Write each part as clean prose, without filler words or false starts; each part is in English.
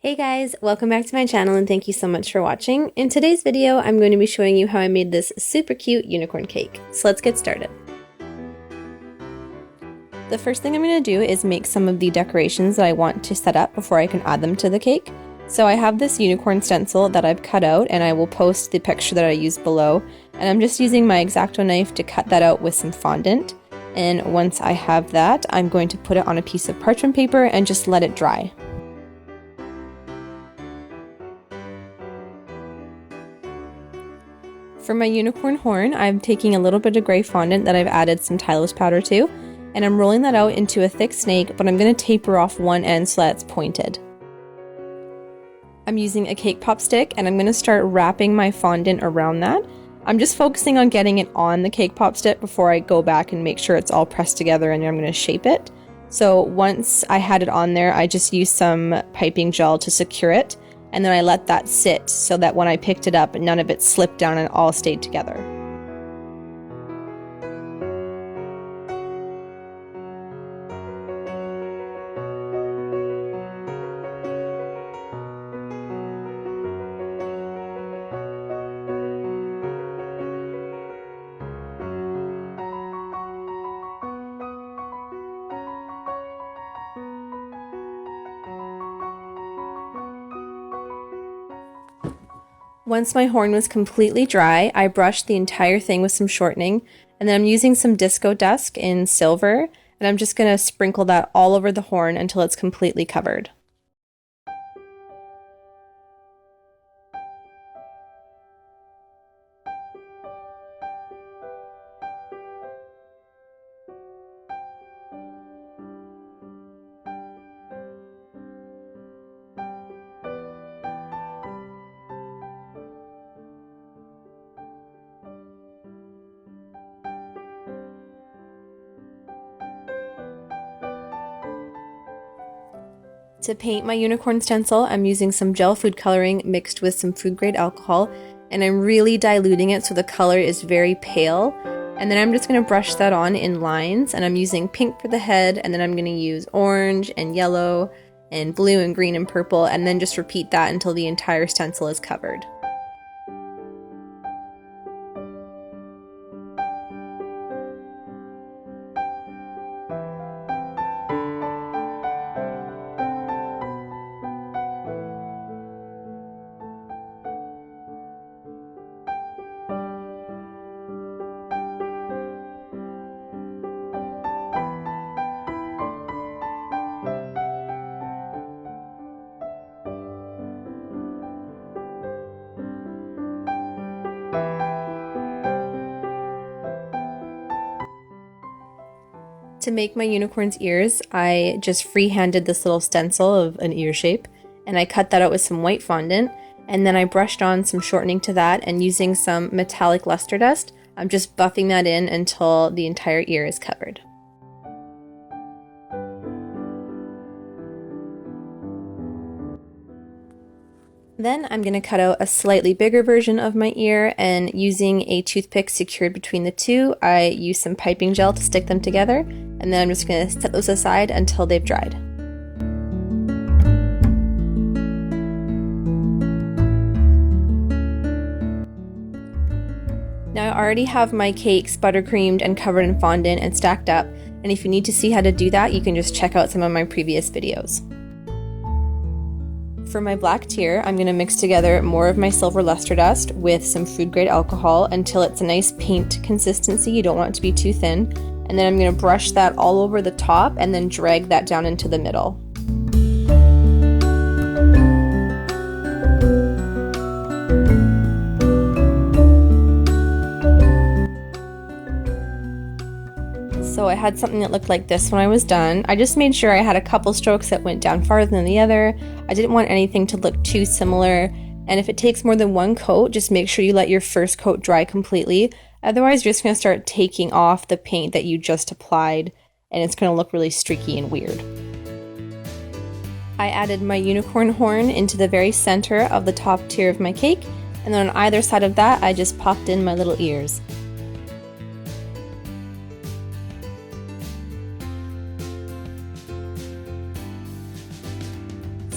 Hey guys, welcome back to my channel and thank you so much for watching. In today's video, I'm going to be showing you how I made this super cute unicorn cake. So let's get started. The first thing I'm going to do is make some of the decorations that I want to set up before I can add them to the cake. So I have this unicorn stencil that I've cut out and I will post the picture that I used below. And I'm just using my X-Acto knife to cut that out with some fondant. And once I have that, I'm going to put it on a piece of parchment paper and just let it dry. For my unicorn horn, I'm taking a little bit of gray fondant that I've added some Untitled powder to, and I'm rolling that out into a thick snake, but I'm going to taper off one end so that it's pointed. I'm using a cake pop stick and I'm going to start wrapping my fondant around that. I'm just focusing on getting it on the cake pop stick before I go back and make sure it's all pressed together, and then I'm going to shape it. So once I had it on there, I just used some piping gel to secure it. And then I let that sit so that when I picked it up, none of it slipped down and it all stayed together. Once my horn was completely dry, I brushed the entire thing with some shortening, and then I'm using some disco dust in silver, and I'm just going to sprinkle that all over the horn until it's completely covered. To paint my unicorn stencil, I'm using some gel food coloring mixed with some food grade alcohol, and I'm really diluting it so the color is very pale. And then I'm just going to brush that on in lines, and I'm using pink for the head, and then I'm going to use orange and yellow and blue and green and purple, and then just repeat that until the entire stencil is covered. To make my unicorn's ears, I just free-handed this little stencil of an ear shape, and I cut that out with some white fondant, and then I brushed on some shortening to that, and using some metallic luster dust, I'm just buffing that in until the entire ear is covered. Then I'm going to cut out a slightly bigger version of my ear, and using a toothpick secured between the two, I use some piping gel to stick them together, and then I'm just going to set those aside until they've dried. Now I already have my cakes buttercreamed and covered in fondant and stacked up, and if you need to see how to do that, you can just check out some of my previous videos. For my black tier, I'm going to mix together more of my silver luster dust with some food grade alcohol until it's a nice paint consistency. You don't want it to be too thin. And then I'm going to brush that all over the top and then drag that down into the middle. So I had something that looked like this when I was done. I just made sure I had a couple strokes that went down farther than the other. I didn't want anything to look too similar. And if it takes more than one coat, just make sure you let your first coat dry completely. Otherwise, you're just going to start taking off the paint that you just applied, and it's going to look really streaky and weird. I added my unicorn horn into the very center of the top tier of my cake, and then on either side of that, I just popped in my little ears.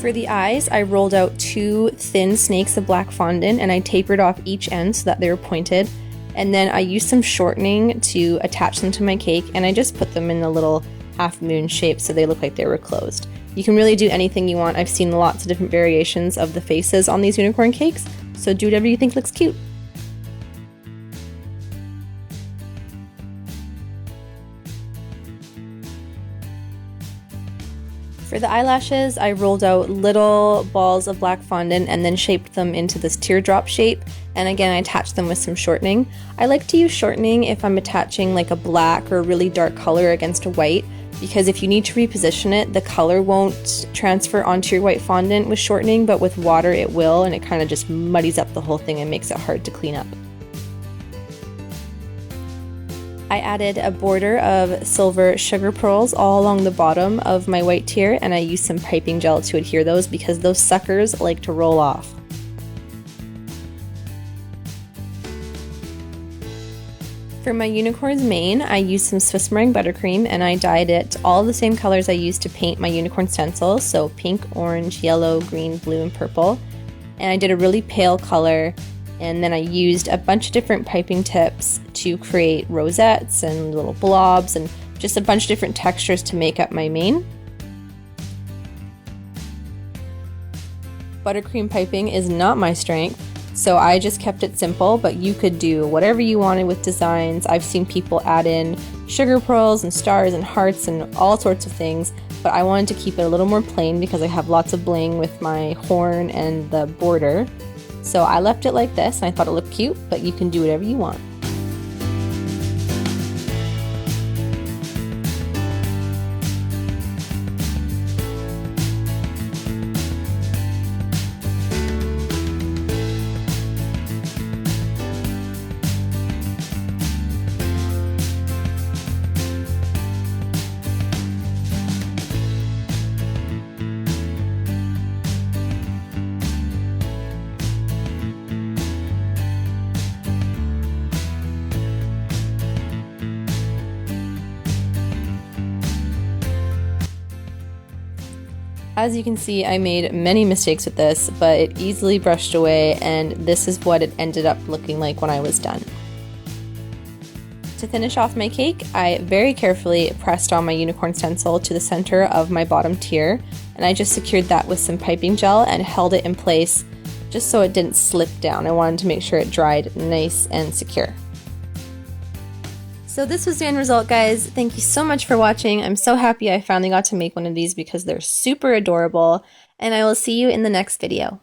For the eyes, I rolled out 2 thin snakes of black fondant and I tapered off each end so that they were pointed. And then I used some shortening to attach them to my cake, and I just put them in a little half moon shape so they look like they were closed. You can really do anything you want. I've seen lots of different variations of the faces on these unicorn cakes, so do whatever you think looks cute. For the eyelashes, I rolled out little balls of black fondant and then shaped them into this teardrop shape. And again, I attached them with some shortening. I like to use shortening if I'm attaching like a black or really dark color against a white, because if you need to reposition it, the color won't transfer onto your white fondant with shortening, but with water it will, and it kind of just muddies up the whole thing and makes it hard to clean up. I added a border of silver sugar pearls all along the bottom of my white tier, and I used some piping gel to adhere those because those suckers like to roll off. For my unicorn's mane, I used some Swiss meringue buttercream and I dyed it all the same colors I used to paint my unicorn stencil, so pink, orange, yellow, green, blue, and purple. And I did a really pale color, and then I used a bunch of different piping tips to create rosettes and little blobs and just a bunch of different textures to make up my mane. Buttercream piping is not my strength, so I just kept it simple, but you could do whatever you wanted with designs. I've seen people add in sugar pearls and stars and hearts and all sorts of things, but I wanted to keep it a little more plain because I have lots of bling with my horn and the border. So I left it like this, and I thought it looked cute, but you can do whatever you want. As you can see, I made many mistakes with this, but it easily brushed away, and this is what it ended up looking like when I was done. To finish off my cake, I very carefully pressed on my unicorn stencil to the center of my bottom tier, and I just secured that with some piping gel and held it in place just so it didn't slip down. I wanted to make sure it dried nice and secure. So this was the end result, guys. Thank you so much for watching. I'm so happy I finally got to make one of these because they're super adorable, and I will see you in the next video.